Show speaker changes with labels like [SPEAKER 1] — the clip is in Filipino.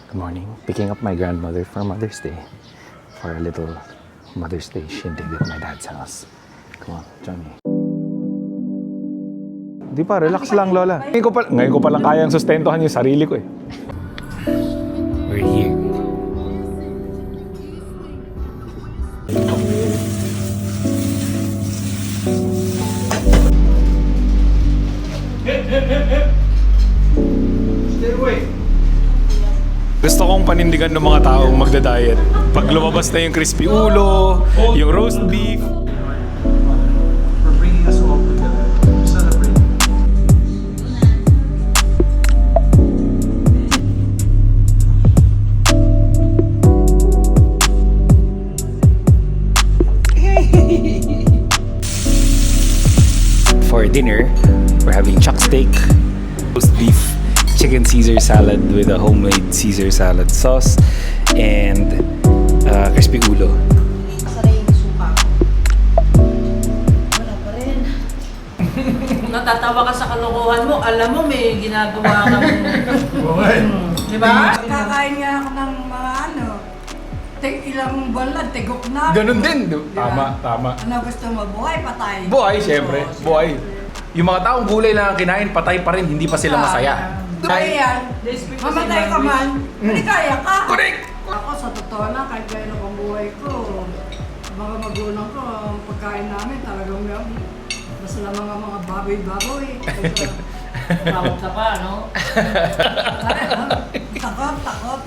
[SPEAKER 1] Good morning. Picking up my grandmother for Mother's Day. For a little Mother's Day shindig at my dad's house. Come on, join me. Di pa, relax lang, Lola. Ngayon ko pa lang kayang sustentuhan yung sarili ko eh. We're here.
[SPEAKER 2] Stay away.
[SPEAKER 1] Gusto kong panindigan ng mga taong magda-diet. Pag lumabas na yung crispy ulo, yung roast beef.
[SPEAKER 2] For bringing us all together. Celebrate.
[SPEAKER 1] For dinner, we're having chuck steak, roast beef, chicken Caesar salad with a homemade Caesar salad sauce, and crispy ulo.
[SPEAKER 3] Masarap yung suka ko. Wala pa rin. Natatawa ka sa kalokohan mo. Alam mo, may ginagawa kang... Di ba?
[SPEAKER 4] Kakain nga ako ng mga ilang buwan lang, tigok na.
[SPEAKER 1] Ganun din.
[SPEAKER 4] Diba?
[SPEAKER 1] Tama.
[SPEAKER 4] Ano gusto mo? Buhay, patay?
[SPEAKER 1] Buhay, syempre. Buhay. Yung mga taong gulay lang ang kinain, patay pa rin, hindi pa sila masaya.
[SPEAKER 4] Buhay yan. Mamatay ka man, hindi kaya ka.
[SPEAKER 1] Correct!
[SPEAKER 4] Ako, sa totoo lang, kahit gano'n ang buhay ko, mga magulang ko, ang pagkain namin talagang basta lang mga baboy-baboy.
[SPEAKER 3] Tawag ka pa, no?
[SPEAKER 4] Takot.